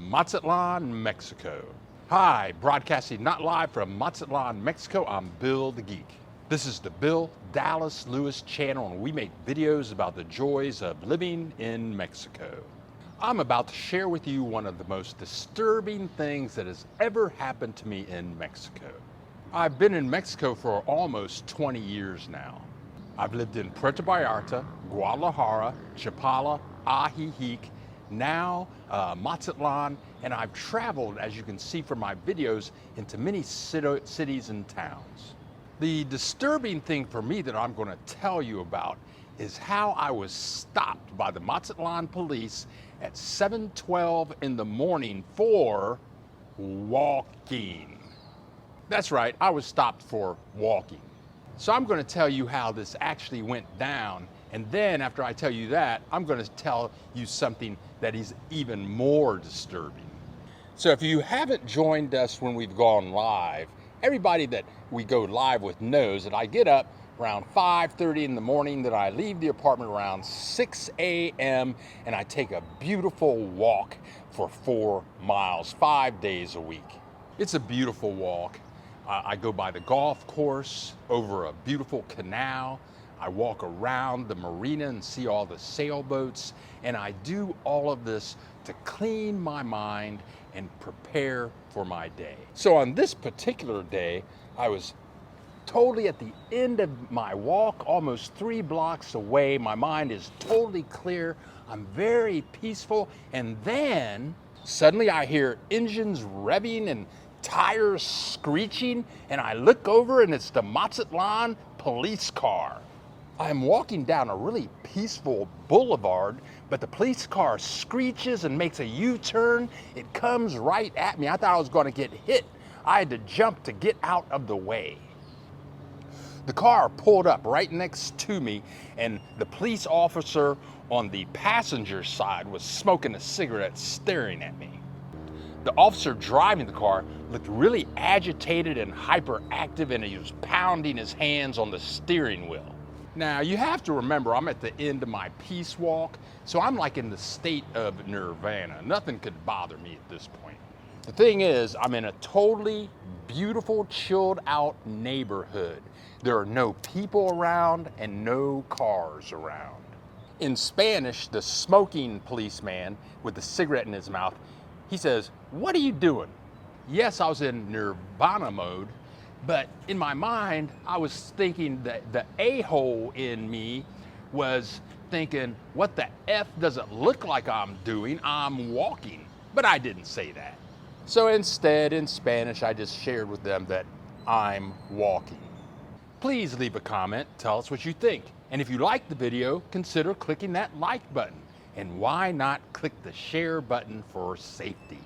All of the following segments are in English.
Mazatlan, Mexico. Hi, broadcasting not live from Mazatlan, Mexico, I'm Bill the Geek. This is the Bill Dallas Lewis channel, and we make videos about the joys of living in Mexico. I'm about to share with you one of the most disturbing things that has ever happened to me in Mexico. I've been in Mexico for almost 20 years now. I've lived in Puerto Vallarta, Guadalajara, Chapala, Ajijic, now Mazatlan, and I've traveled, as you can see from my videos, into many cities and towns. The disturbing thing for me that I'm going to tell you about is how I was stopped by the Mazatlan police at 7:12 in the morning for walking. That's right, I was stopped for walking. So I'm going to tell you how this actually went down, and then after I tell you that, I'm going to tell you something that is even more disturbing. So if you haven't joined us when we've gone live, everybody that we go live with knows that I get up around 5:30 in the morning, that I leave the apartment around 6 a.m. and I take a beautiful walk for 4 miles, 5 days a week. It's a beautiful walk. I go by the golf course, over a beautiful canal. I walk around the marina and see all the sailboats, and I do all of this to clean my mind and prepare for my day. So on this particular day, I was totally at the end of my walk, almost 3 blocks away. My mind is totally clear. I'm very peaceful, and then suddenly I hear engines revving and tires screeching, and I look over and it's the Mazatlan police car. I'm walking down a really peaceful boulevard, but the police car screeches and makes a U-turn. It comes right at me. I thought I was going to get hit. I had to jump to get out of the way. The car pulled up right next to me, and the police officer on the passenger side was smoking a cigarette, staring at me. The officer driving the car looked really agitated and hyperactive, and he was pounding his hands on the steering wheel. Now, you have to remember, I'm at the end of my peace walk, so I'm like in the state of nirvana. Nothing could bother me at this point. The thing is, I'm in a totally beautiful, chilled out neighborhood. There are no people around and no cars around. In Spanish, the smoking policeman with the cigarette in his mouth, he says, "What are you doing?" Yes, I was in nirvana mode, but in my mind, I was thinking that the a-hole in me was thinking, what the F does it look like I'm doing? I'm walking. But I didn't say that. So instead, in Spanish, I just shared with them that I'm walking. Please leave a comment, tell us what you think. And if you like the video, consider clicking that like button. And why not click the share button for safety?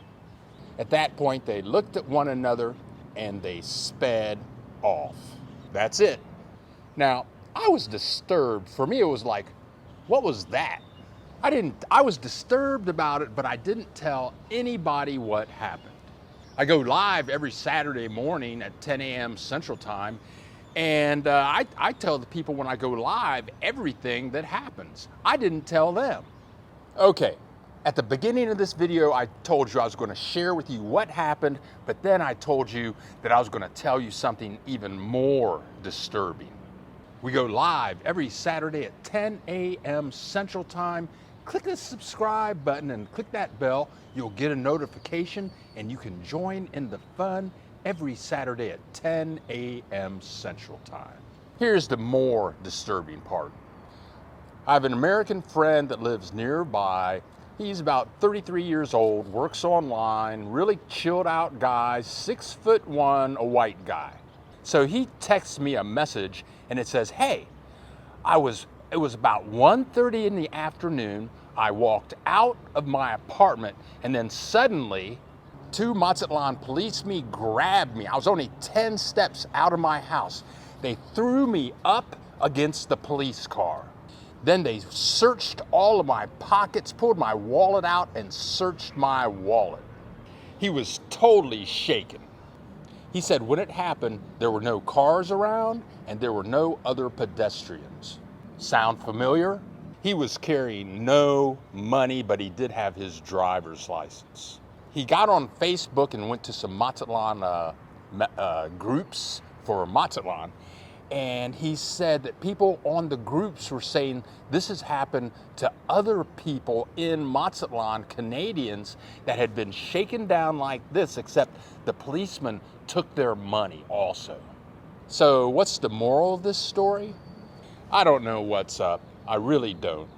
At that point, they looked at one another and they sped off. That's it. Now, I was disturbed. For me, it was like, what was that? I was disturbed about it, but I didn't tell anybody what happened. I go live every Saturday morning at 10 a.m. Central Time, and I tell the people when I go live everything that happens. I didn't tell them. Okay, at the beginning of this video, I told you I was going to share with you what happened, but then I told you that I was going to tell you something even more disturbing. We go live every Saturday at 10 a.m. Central Time. Click the subscribe button and click that bell. You'll get a notification, and you can join in the fun every Saturday at 10 a.m. Central Time. Here's the more disturbing part. I have an American friend that lives nearby. He's about 33 years old, works online, really chilled out guy, 6'1", a white guy. So he texts me a message and it says, "Hey, it was about 1:30 in the afternoon. I walked out of my apartment, and then suddenly 2 Mazatlan policemen grabbed me. I was only 10 steps out of my house. They threw me up against the police car. Then they searched all of my pockets, pulled my wallet out, and searched my wallet." He was totally shaken. He said when it happened, there were no cars around and there were no other pedestrians. Sound familiar? He was carrying no money, but he did have his driver's license. He got on Facebook and went to some Mazatlan groups for Mazatlan. And he said that people on the groups were saying this has happened to other people in Mazatlan, Canadians, that had been shaken down like this, except the policemen took their money also. So what's the moral of this story? I don't know what's up. I really don't.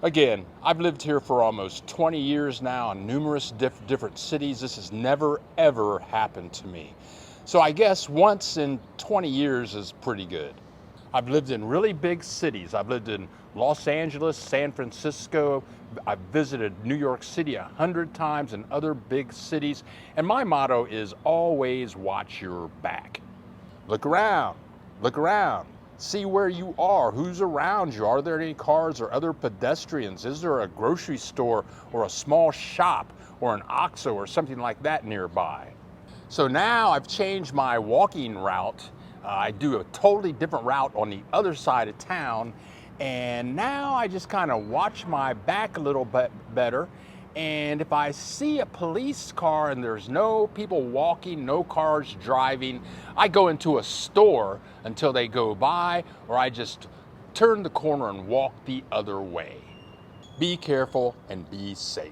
Again, I've lived here for almost 20 years now in numerous different cities. This has never, ever happened to me. So I guess once in 20 years is pretty good. I've lived in really big cities. I've lived in Los Angeles, San Francisco. I've visited New York City 100 times and other big cities. And my motto is always watch your back. Look around, look around. See where you are, who's around you. Are there any cars or other pedestrians? Is there a grocery store or a small shop or an OXXO or something like that nearby? So now I've changed my walking route. I do a totally different route on the other side of town. And now I just kind of watch my back a little bit better. And if I see a police car and there's no people walking, no cars driving, I go into a store until they go by, or I just turn the corner and walk the other way. Be careful and be safe.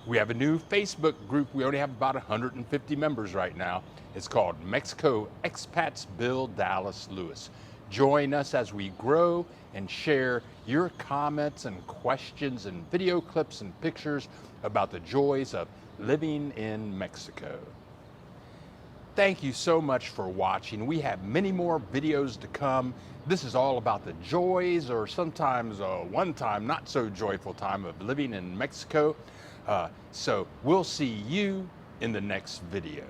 We have a new Facebook group. We only have about 150 members right now. It's called Mexico Expats Bill Dallas Lewis. Join us as we grow and share your comments and questions and video clips and pictures about the joys of living in Mexico. Thank you so much for watching. We have many more videos to come. This is all about the joys, or sometimes one time not so joyful time of living in Mexico. So we'll see you in the next video.